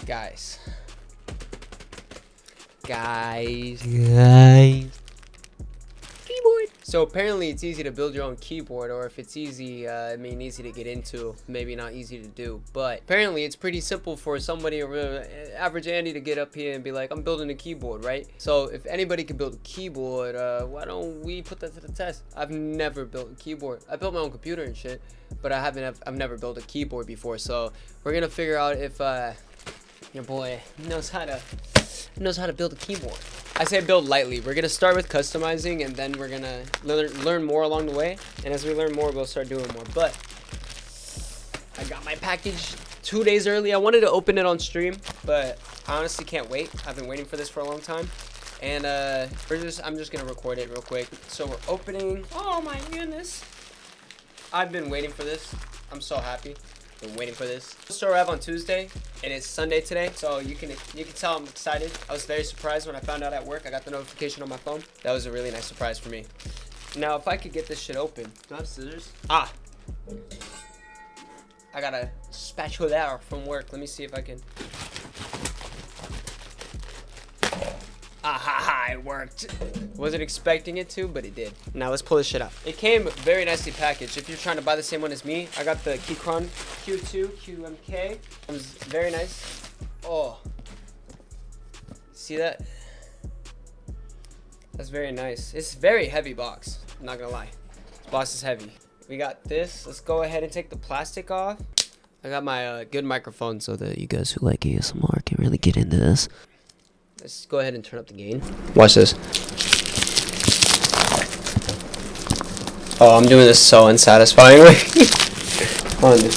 Guys. Keyboard. So apparently it's easy to build your own keyboard, or if it's easy, I mean easy to get into, maybe not easy to do. But apparently it's pretty simple for somebody, average Andy, to get up here and be like, I'm building a keyboard, right? So if anybody can build a keyboard, why don't we put that to the test? I've never built a keyboard. I built my own computer and shit, but I've never built a keyboard before. So we're gonna figure out if your boy knows how to build a keyboard. I say build lightly. We're gonna start with customizing, and then we're gonna learn more along the way. And as we learn more, we'll start doing more. But I got my package 2 days early. I wanted to open it on stream, but I honestly can't wait. I've been waiting for this for a long time, and I'm just gonna record it real quick. So we're opening. Oh my goodness! I've been waiting for this. I'm so happy. Been waiting for this. Store arrived on Tuesday, and it's Sunday today, so you can tell I'm excited. I was very surprised when I found out at work. I got the notification on my phone. That was a really nice surprise for me. Now, if I could get this shit open. Do I have scissors? I got a spatula from work. Let me see if I can. It worked. Wasn't expecting it to, but it did. Now let's pull this shit out. It came very nicely packaged. If you're trying to buy the same one as me, I got the Keychron Q2 QMK. It was very nice. Oh, see that? That's very nice. It's a very heavy box. I'm not gonna lie. This box is heavy. We got this. Let's go ahead and take the plastic off. I got my good microphone so that you guys who like ASMR can really get into this. Let's go ahead and turn up the gain. Watch this. Oh, I'm doing this so unsatisfyingly. Come on, dude.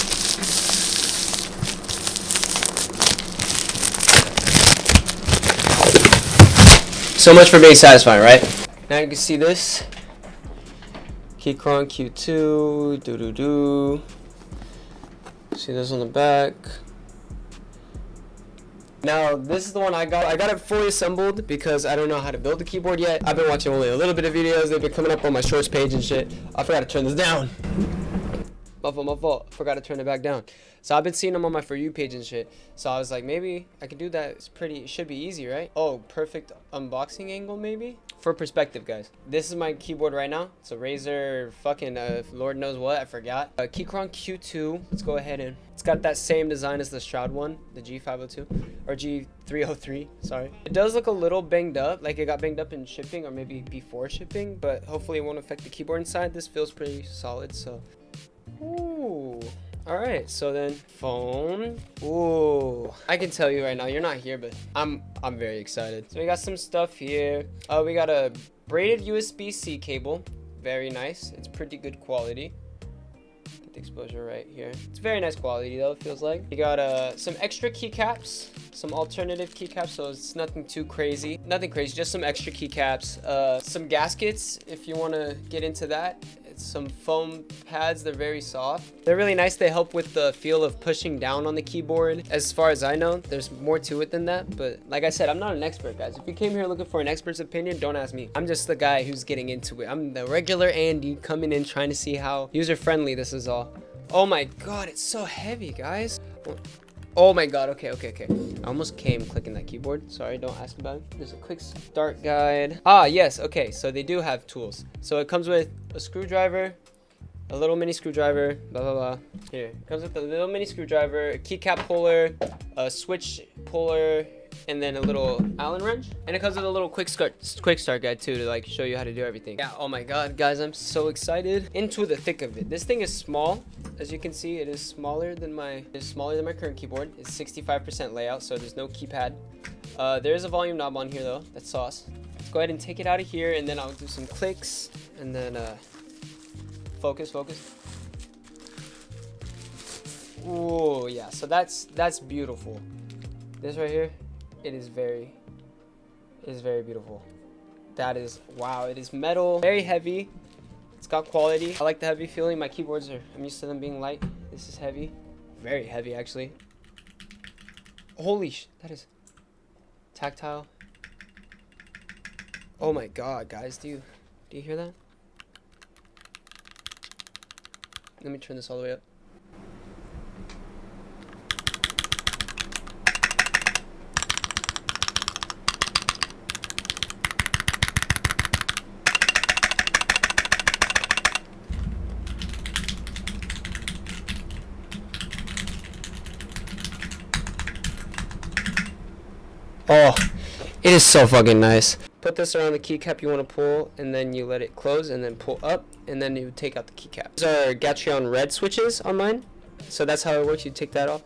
So much for being satisfying, right? Now you can see this. Keychron Q2. Doo-doo-doo. See this on the back. Now, this is the one I got. I got it fully assembled because I don't know how to build the keyboard yet. I've been watching only a little bit of videos. They've been coming up on my shorts page and shit. I forgot to turn this down. My fault. Forgot to turn it back down. So I've been seeing them on my For You page and shit. So I was like, maybe I could do that. It should be easy, right? Oh, perfect unboxing angle, maybe? For perspective, guys. This is my keyboard right now. It's a Razer fucking, Lord knows what, I forgot. Keychron Q2. Let's go ahead and... It's got that same design as the Shroud one, the G502, or G303, sorry. It does look a little banged up, like it got banged up in shipping, or maybe before shipping, but hopefully it won't affect the keyboard inside. This feels pretty solid, so... Ooh. Alright, so then phone. Ooh, I can tell you right now, you're not here, but I'm very excited. So we got some stuff here. We got a braided USB-C cable. Very nice. It's pretty good quality. Get the exposure right here. It's very nice quality though, it feels like. We got some extra keycaps, some alternative keycaps, so it's nothing too crazy. Nothing crazy, just some extra keycaps. Some gaskets if you want to get into that. Some foam pads. They're very soft. They're really nice. They help with the feel of pushing down on the keyboard. As far as I know, there's more to it than that, but like I said, I'm not an expert, guys. If you came here looking for an expert's opinion, don't ask me. I'm just the guy who's getting into it. I'm the regular Andy coming in trying to see how user-friendly this is all. Oh my god, it's so heavy, guys. Oh my god, okay. I almost came clicking that keyboard. Sorry, don't ask about it. There's a quick start guide. Yes, okay, so they do have tools. So it comes with a screwdriver, a little mini screwdriver, blah, blah, blah. Here, it comes with a little mini screwdriver, a keycap puller, a switch puller, and then a little Allen wrench. And it comes with a little quick start guide too, to like show you how to do everything. Yeah, oh my god, guys, I'm so excited. Into the thick of it. This thing is small. As you can see, it is smaller than my current keyboard. It's 65% layout, so there's no keypad. There is a volume knob on here though. That's sauce. Let's go ahead and take it out of here, and then I'll do some clicks, and then focus. Ooh, yeah. So that's beautiful. This right here, it is very beautiful. That is, wow. It is metal, very heavy. It's got quality. I like the heavy feeling. My keyboards I'm used to them being light. This is heavy. Very heavy, actually. Holy that is tactile. Oh my god, guys. Do you hear that? Let me turn this all the way up. Oh, it is so fucking nice. Put this around the keycap you want to pull, and then you let it close, and then pull up, and then you take out the keycap. These are Keychron red switches on mine, so that's how it works. You take that off.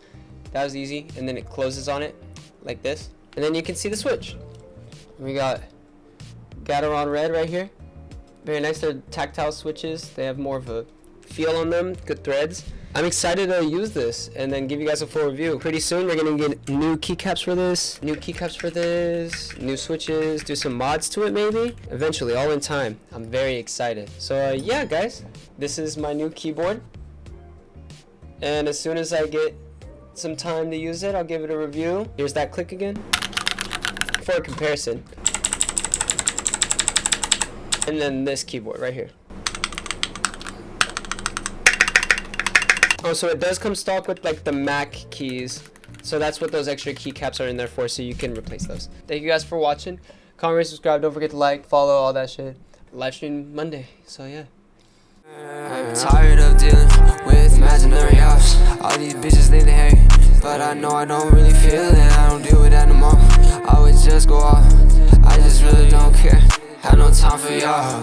That was easy, and then it closes on it like this, and then you can see the switch. We got Keychron red right here. Very nice. They're tactile switches. They have more of a feel on them. Good threads. I'm excited to use this and then give you guys a full review. Pretty soon we're gonna get new keycaps for this, new switches, do some mods to it maybe. Eventually, all in time. I'm very excited. So yeah, guys, this is my new keyboard. And as soon as I get some time to use it, I'll give it a review. Here's that click again for a comparison. And then this keyboard right here. Oh, so it does come stock with like the Mac keys. So that's what those extra keycaps are in there for, so you can replace those. Thank you guys for watching. Comment, rate, subscribe. Don't forget to like, follow, all that shit. Live stream Monday, so yeah. I'm tired of dealing with imaginary house. All these bitches think they hate, but I know I don't really feel it. I don't deal with that no more. I would just go off. I just really don't care. Have no time for y'all.